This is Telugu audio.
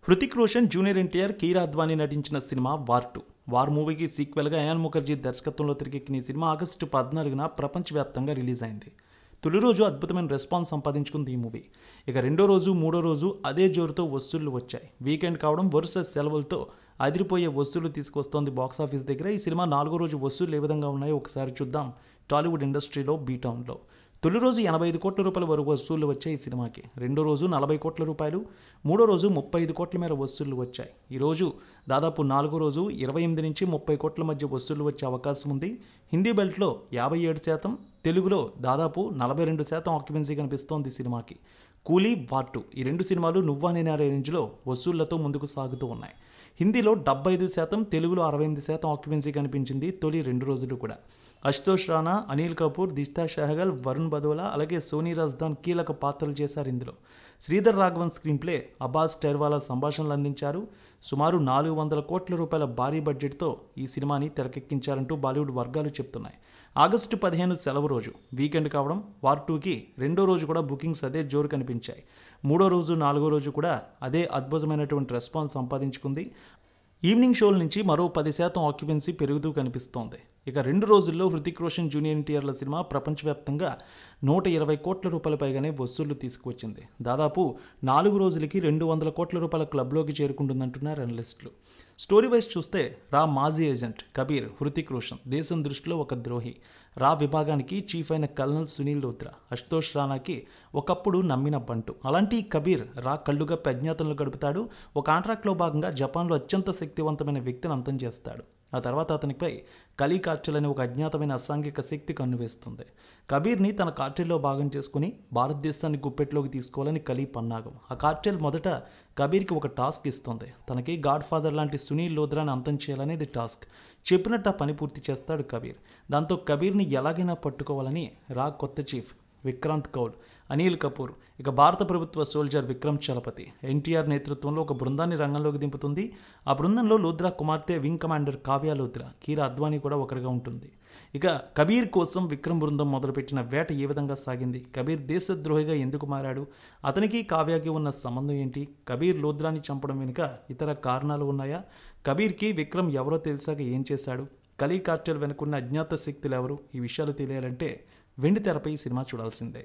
హృతిక్ రోషన్, జూనియర్ ఎన్టీఆర్, కీరా అద్వానీ నటించిన సినిమా వార్ 2. వార్ మూవీకి సీక్వెల్గా అయాన్ ముఖర్జీ దర్శకత్వంలో తెరకెక్కిన ఈ సినిమా ఆగస్టు 14న ప్రపంచవ్యాప్తంగా రిలీజ్ అయింది. తొలి రోజు అద్భుతమైన రెస్పాన్స్ సంపాదించుకుంది ఈ మూవీ. ఇక రెండో రోజు, మూడో రోజు అదే జోరుతో వసూళ్లు వచ్చాయి. వీకెండ్ కావడం, వరుస సెలవులతో అదిరిపోయే వసూళ్లు తీసుకొస్తోంది బాక్సాఫీస్ దగ్గర. ఈ సినిమా నాలుగో రోజు వసూళ్లు ఏ విధంగా ఉన్నాయో ఒకసారి చూద్దాం. టాలీవుడ్ ఇండస్ట్రీలో బీటౌన్లో తొలి రోజు 85 కోట్ల రూపాయల వరకు వసూళ్లు వచ్చాయి ఈ సినిమాకి. రెండో రోజు 40 కోట్ల రూపాయలు, మూడో రోజు 35 కోట్ల మేర వసూళ్లు వచ్చాయి. ఈరోజు దాదాపు నాలుగో రోజు 28 నుంచి 30 కోట్ల మధ్య వసూళ్లు వచ్చే అవకాశం ఉంది. హిందీ బెల్ట్లో 57%, తెలుగులో దాదాపు 42% ఆక్యుపెన్సీ కనిపిస్తోంది సినిమాకి. కూలీ, వార్ 2 ఈ రెండు సినిమాలు నువ్వా నేనా రేంజ్లో వసూళ్లతో ముందుకు సాగుతూ ఉన్నాయి. హిందీలో 75%, తెలుగులో 68% ఆక్యుపెన్సీ కనిపించింది తొలి రెండు రోజులు కూడా. అశుతోష్ రాణా, అనిల్ కపూర్, దిష్తా షహగల్, వరుణ్ బదోలా, అలాగే సోనీ రాజ్దాన్ కీలక పాత్రలు చేశారు ఇందులో. శ్రీధర్ రాఘవన్ స్క్రీన్ ప్లే, అబ్బాస్ టెర్వాలా సంభాషణలు అందించారు. సుమారు 400 కోట్ల రూపాయల భారీ బడ్జెట్తో ఈ సినిమాని తెరకెక్కించారంటూ బాలీవుడ్ వర్గాలు చెప్తున్నాయి. ఆగస్టు 15 సెలవు రోజు, వీకెండ్ కావడం వార్ 2కి రెండో రోజు కూడా బుకింగ్స్ అదే జోరు కనిపించాయి. మూడో రోజు, నాలుగో రోజు కూడా అదే అద్భుతమైనటువంటి రెస్పాన్స్ సంపాదించుకుంది. ఈవినింగ్ షోల నుంచి మరో 10% ఆక్యుపెన్సీ పెరుగుతూ కనిపిస్తోంది. ఇక రెండు రోజుల్లో హృతిక్ రోషన్, జూనియర్ ఎన్టీఆర్ల సినిమా ప్రపంచవ్యాప్తంగా 120 కోట్ల రూపాయల పైగానే వసూళ్లు తీసుకువచ్చింది. దాదాపు 4 రోజులకి 200 కోట్ల రూపాయల క్లబ్లోకి చేరుకుంటుందంటున్నారు అనలిస్టులు. స్టోరీ వైజ్ చూస్తే రా మాజీ ఏజెంట్ కబీర్, హృతిక్ రోషన్ దేశం దృష్టిలో ఒక ద్రోహి. రా విభాగానికి చీఫ్ అయిన కల్నల్ సునీల్ లోత్రా, అశుతోష్ రాణాకి ఒకప్పుడు నమ్మిన బంటు. అలాంటి కబీర్ రా కళ్ళుగా అజ్ఞాతంలో గడుపుతాడు. ఒక కాంట్రాక్ట్లో భాగంగా జపాన్లో అత్యంత శక్తివంతమైన వ్యక్తిని అంతం చేస్తాడు. ఆ తర్వాత అతనిపై కలీ కార్టెల్ అనే ఒక అజ్ఞాతమైన అసాంఘిక శక్తి కన్నువేస్తుంది. కబీర్ని తన కార్టెల్లో భాగం చేసుకుని భారతదేశాన్ని గుప్పెట్లోకి తీసుకోవాలని కలీ పన్నాగం. ఆ కార్టెల్ మొదట కబీర్కి ఒక టాస్క్ ఇస్తుంది. తనకి గాడ్ ఫాదర్ లాంటి సునీల్ లోత్రాని అంతం చేయాలనేది టాస్క్. చెప్పినట్టు ఆ పని పూర్తి చేస్తాడు కబీర్. దాంతో కబీర్ని ఎలాగైనా పట్టుకోవాలని రా కొత్త చీఫ్ విక్రాంత్ కౌల్, అనిల్ కపూర్, ఇక భారత ప్రభుత్వ సోల్జర్ విక్రమ్ చలపతి, ఎన్టీఆర్ నేతృత్వంలో ఒక బృందాన్ని రంగంలోకి దింపుతుంది. ఆ బృందంలో లోత్రా కుమార్తె వింగ్ కమాండర్ కావ్య లోత్రా, కీరా అద్వానీ కూడా ఒకరిగా ఉంటుంది. ఇక కబీర్ కోసం విక్రమ్ బృందం మొదలుపెట్టిన వేట ఏ విధంగా సాగింది, కబీర్ దేశద్రోహిగా ఎందుకు మారాడు, అతనికి కావ్యకి ఉన్న సంబంధం ఏంటి, కబీర్ లోత్రాని చంపడం వెనుక ఇతర కారణాలు ఉన్నాయా, కబీర్కి విక్రమ్ ఎవరో తెలిసాక ఏం చేశాడు, కలీ కార్టెల్ వెనుకున్న అజ్ఞాత శక్తులు ఎవరు, ఈ విషయాలు తెలియాలంటే వెండి తెరపై ఈ సినిమా చూడాల్సిందే.